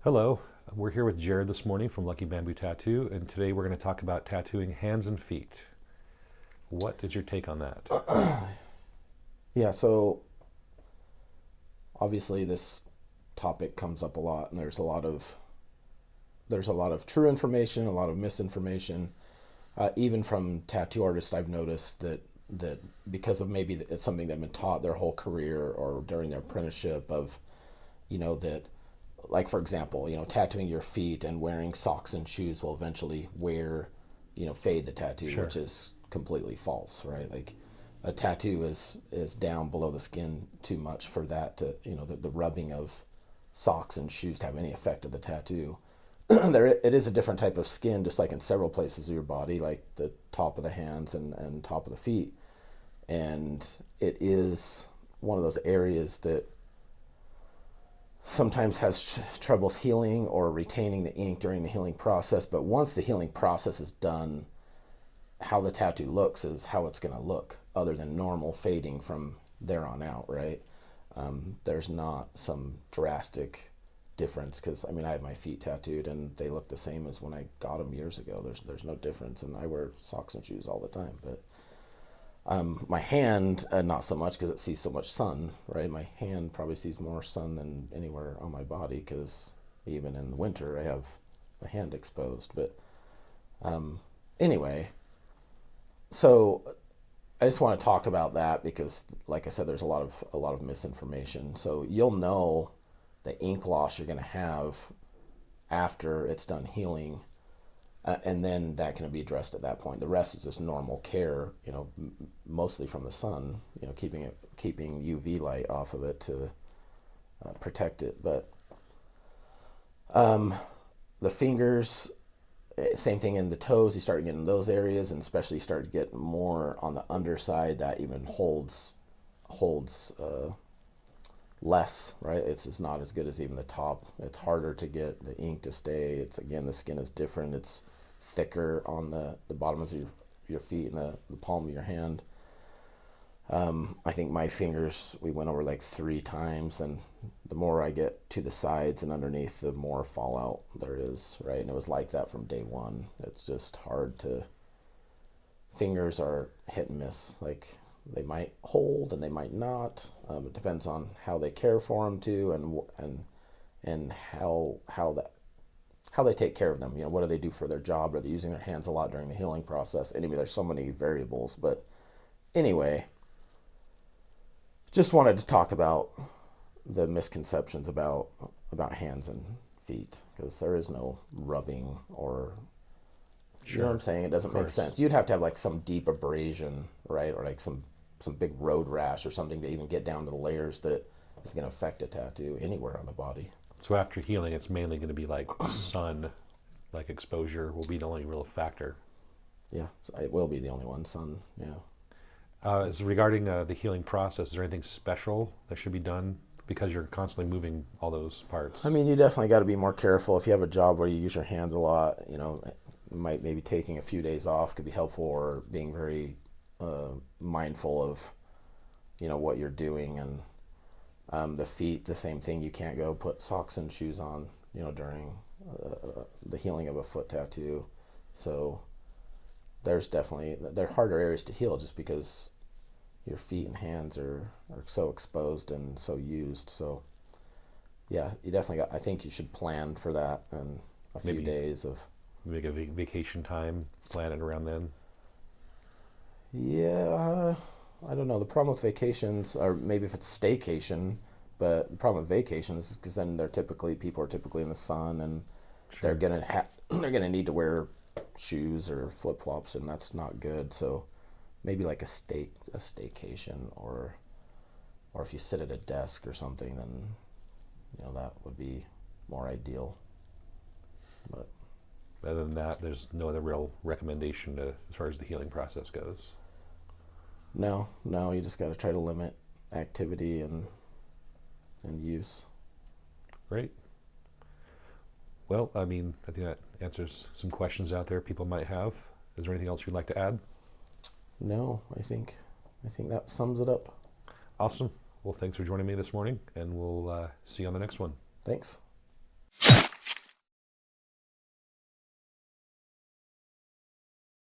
Hello, we're here with Jared this morning from Lucky Bamboo Tattoo, and today we're going to talk about tattooing hands and feet. What is your take on that? Yeah, so obviously this topic comes up a lot, and there's a lot of true information, a lot of misinformation. Even from tattoo artists, I've noticed that because of maybe it's something they've been taught their whole career or during their apprenticeship of, that, like for example, tattooing your feet and wearing socks and shoes will eventually fade the tattoo, Sure. which is completely false, right? Like a tattoo is down below the skin too much for that to, the rubbing of socks and shoes to have any effect of the tattoo. It is a different type of skin, just like in several places of your body, like the top of the hands and top of the feet. And it is one of those areas that sometimes has troubles healing or retaining the ink during the healing process. But once the healing process is done, how the tattoo looks is how it's going to look, other than normal fading from there on out, right? There's not some drastic difference because I have my feet tattooed and they look the same as when I got them years ago. There's no difference, and I wear socks and shoes all the time. But my hand, not so much because it sees so much sun, right? My hand probably sees more sun than anywhere on my body because even in the winter I have my hand exposed. But anyway, so I just want to talk about that because, like I said, there's a lot of misinformation. So you'll know the ink loss you're going to have after it's done healing, and then that can be addressed at that point. The rest is just normal care, mostly from the sun, keeping UV light off of it to protect it. But the fingers, same thing in the toes. You start getting those areas, and especially you start to get more on the underside that even holds less, right? It's not as good as even the top. It's harder to get the ink to stay. It's, again, the skin is different. It's thicker on the bottoms of your feet and the palm of your hand. I think my fingers, we went over like 3 times, and the more I get to the sides and underneath, the more fallout there is, right? And it was like that from day one. It's just hard to, fingers are hit and miss. Like, they might hold and they might not. It depends on how they care for them too, and how they take care of them. What do they do for their job? Are they using their hands a lot during the healing process? Anyway, there's so many variables. But anyway, just wanted to talk about the misconceptions about hands and feet, because there is no rubbing, or you know what I'm Sure, saying? It of doesn't make course. sense. You'd have to have like some deep abrasion, right? Or like some big road rash or something to even get down to the layers that is going to affect a tattoo anywhere on the body. So after healing, it's mainly going to be like sun, like exposure will be the only real factor. Yeah, so it will be the only one, sun. Yeah. As regarding the healing process, is there anything special that should be done because you're constantly moving all those parts? You definitely got to be more careful. If you have a job where you use your hands a lot, maybe taking a few days off could be helpful, or being very mindful of, what you're doing. And the feet, the same thing. You can't go put socks and shoes on, during the healing of a foot tattoo. So they're harder areas to heal just because your feet and hands are so exposed and so used. So yeah, you definitely got. I think you should plan for that and a few Maybe days of. make a vacation time, plan it around then. Yeah, I don't know. The problem with vacations, or maybe if it's staycation, but the problem with vacations is because then people are typically in the sun, and they're Sure. gonna they're gonna need to wear shoes or flip flops, and that's not good. So maybe like a staycation, or if you sit at a desk or something, then that would be more ideal. But Other than that, there's no other real recommendation as far as the healing process goes. no, no, you just got to try to limit activity and use. Great. Well, I think that answers some questions out there people might have. Is there anything else you'd like to add? No, I think that sums it up. Awesome. Well, thanks for joining me this morning, and we'll see you on the next one. Thanks.